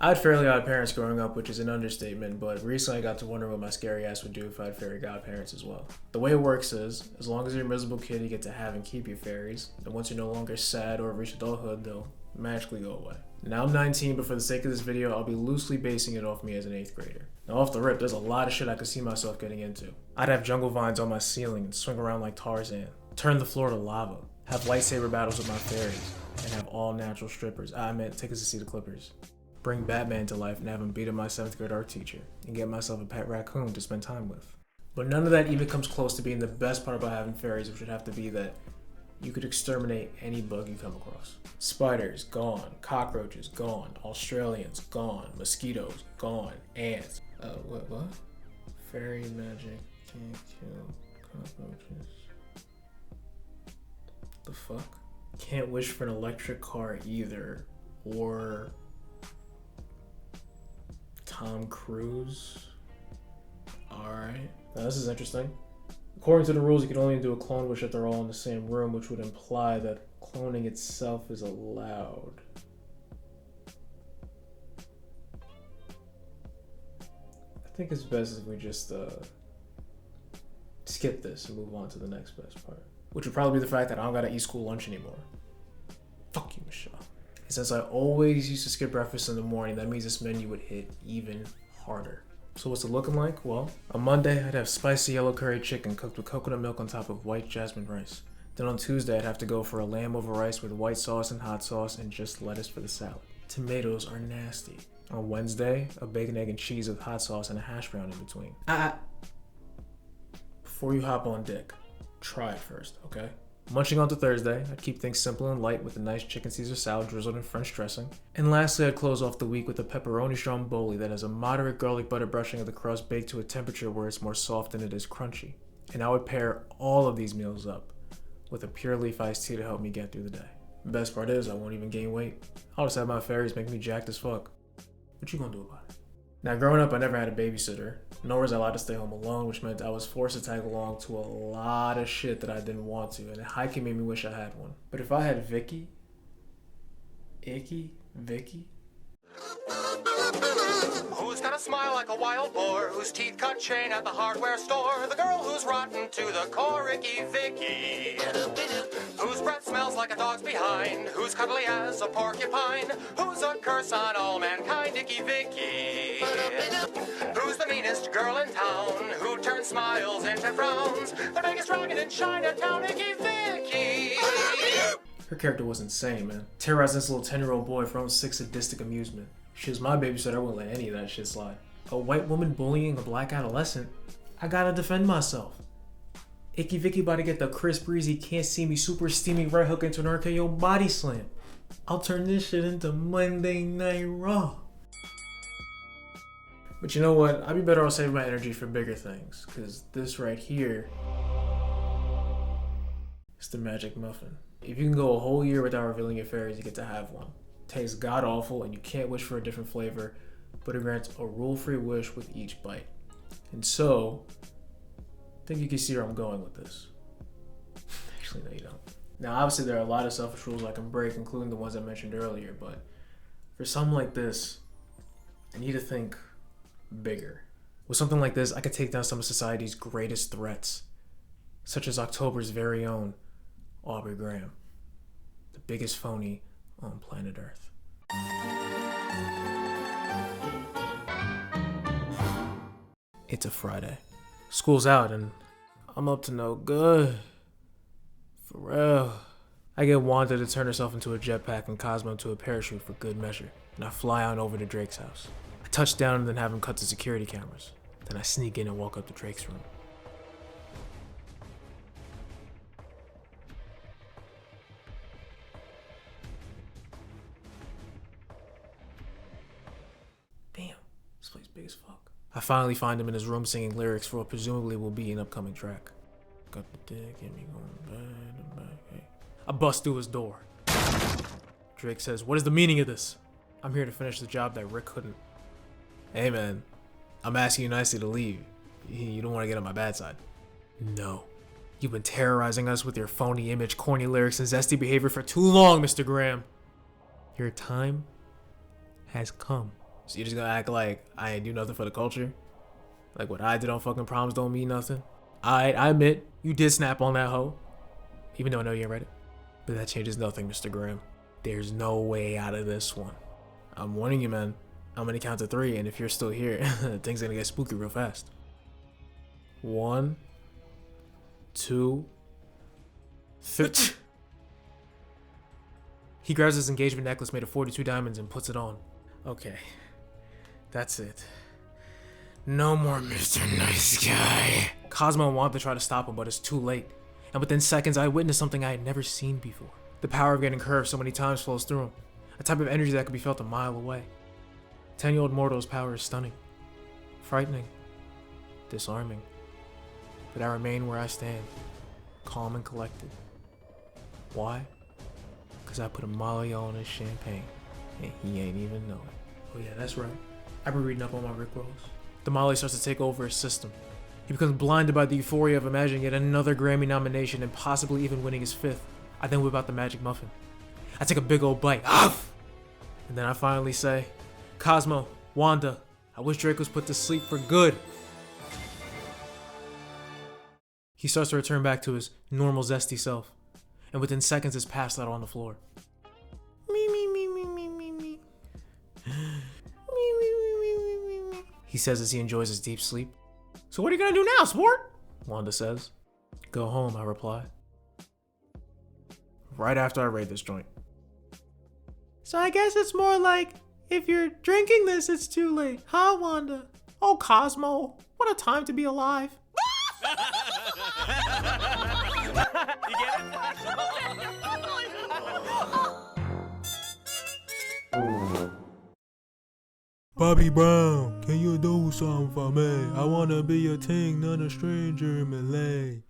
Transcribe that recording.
I had fairly odd parents growing up, which is an understatement, but recently I got to wonder what my scary ass would do if I had fairy godparents as well. The way it works is, as long as you're a miserable kid, you get to have and keep your fairies, and once you're no longer sad or reach adulthood, they'll magically go away. Now I'm 19, but for the sake of this video, I'll be loosely basing it off me as an 8th grader. Now off the rip, there's a lot of shit I could see myself getting into. I'd have jungle vines on my ceiling and swing around like Tarzan, turn the floor to lava, have lightsaber battles with my fairies, and have all natural strippers. I meant tickets to see the Clippers. Bring Batman to life and have him beat up my 7th grade art teacher, and get myself a pet raccoon to spend time with. But none of that even comes close to being the best part about having fairies, which would have to be that you could exterminate any bug you come across. Spiders, gone. Cockroaches, gone. Australians, gone. Mosquitoes, gone. Ants. What? Fairy magic can't kill cockroaches. The fuck? Can't wish for an electric car either. Or Tom Cruise. Alright. Now this is interesting. According to the rules, you can only do a clone wish if they're all in the same room, which would imply that cloning itself is allowed. I think it's best if we just skip this and move on to the next best part, which would probably be the fact that I don't gotta eat school lunch anymore. Fuck you, Michelle. And since I always used to skip breakfast in the morning, that means this menu would hit even harder. So what's it looking like? Well, on Monday, I'd have spicy yellow curry chicken cooked with coconut milk on top of white jasmine rice. Then on Tuesday, I'd have to go for a lamb over rice with white sauce and hot sauce and just lettuce for the salad. Tomatoes are nasty. On Wednesday, a bacon, egg, and cheese with hot sauce and a hash brown in between. Before you hop on dick, try it first, okay? Munching on to Thursday, I'd keep things simple and light with a nice chicken Caesar salad drizzled in French dressing. And lastly, I'd close off the week with a pepperoni stromboli that has a moderate garlic butter brushing of the crust baked to a temperature where it's more soft than it is crunchy. And I would pair all of these meals up with a pure leaf iced tea to help me get through the day. The best part is I won't even gain weight. I'll just have my fairies make me jacked as fuck. What you gonna do about it? Now growing up, I never had a babysitter, nor was I allowed to stay home alone, which meant I was forced to tag along to a lot of shit that I didn't want to, and hiking made me wish I had one. But if I had Vicky, Who's got a smile like a wild boar, whose teeth cut chain at the hardware store? The girl who's rotten to the core, Icky Vicky. Whose breath smells like a dog's behind, who's cuddly as a porcupine, who's a curse on all mankind, Icky Vicky. Who's the meanest girl in town, who turns smiles into frowns, the biggest dragon in Chinatown, Icky Vicky. Her character was insane, man. Terrorizing this little 10-year-old boy for her own sick sadistic amusement. She was my babysitter, I wouldn't let any of that shit slide. A white woman bullying a black adolescent? I gotta defend myself. Icky Vicky about to get the Chris Breezy can't see me super steamy right hook into an RKO body slam. I'll turn this shit into Monday Night Raw. But you know what? I'd be better off saving my energy for bigger things, cause this right here is the magic muffin. If you can go a whole year without revealing your fairies, you get to have one. Tastes god awful and you can't wish for a different flavor, but it grants a rule-free wish with each bite. And so, I think you can see where I'm going with this. Actually, no you don't. Now obviously there are a lot of selfish rules I can break, including the ones I mentioned earlier, but for something like this, I need to think bigger. With something like this, I could take down some of society's greatest threats, such as October's very own Aubrey Graham, the biggest phony on planet Earth. It's a Friday. School's out and I'm up to no good. For real. I get Wanda to turn herself into a jetpack and Cosmo into a parachute for good measure, and I fly on over to Drake's house. I touch down and then have him cut the security cameras. Then I sneak in and walk up to Drake's room. Damn, this place big as fuck. I finally find him in his room singing lyrics for what presumably will be an upcoming track. Got the dick in me going back. Hey. I bust through his door. Drake says, "What is the meaning of this? I'm here to finish the job that Rick couldn't." Hey man, I'm asking you nicely to leave. You don't want to get on my bad side. No. You've been terrorizing us with your phony image, corny lyrics, and zesty behavior for too long, Mr. Graham. Your time has come. So you just gonna act like I ain't do nothing for the culture? Like what I did on fucking proms don't mean nothing? I admit, you did snap on that hoe. Even though I know you ain't read it. But that changes nothing, Mr. Graham. There's no way out of this one. I'm warning you, man. I'm gonna count to 3, and if you're still here, things are gonna get spooky real fast. 1, 2, 3. He grabs his engagement necklace made of 42 diamonds and puts it on. Okay, that's it. No more Mr. Nice Guy. Cosmo wanted to try to stop him, but it's too late. And within seconds, I witnessed something I had never seen before. The power of getting curved so many times flows through him. A type of energy that could be felt a mile away. 10-year-old mortal's power is stunning, frightening, disarming. But I remain where I stand, calm and collected. Why? Because I put a Molly on his champagne, and he ain't even know it. Oh yeah, that's right. I've been reading up on my Rickrolls. The Molly starts to take over his system. He becomes blinded by the euphoria of imagining yet another Grammy nomination and possibly even winning his 5th. I then whip out the magic muffin. I take a big old bite. And then I finally say, Cosmo, Wanda, I wish Drake was put to sleep for good. He starts to return back to his normal zesty self, and within seconds is passed out on the floor. Me, me, me, me, me, me, me. He says as he enjoys his deep sleep. So what are you gonna do now, sport? Wanda says. Go home, I reply. Right after I raid this joint. So I guess it's more like, if you're drinking this, it's too late. Huh, Wanda? Oh, Cosmo, what a time to be alive. You get it? Bobby Brown, can you do something for me? I wanna be a ting, not a stranger in Malay.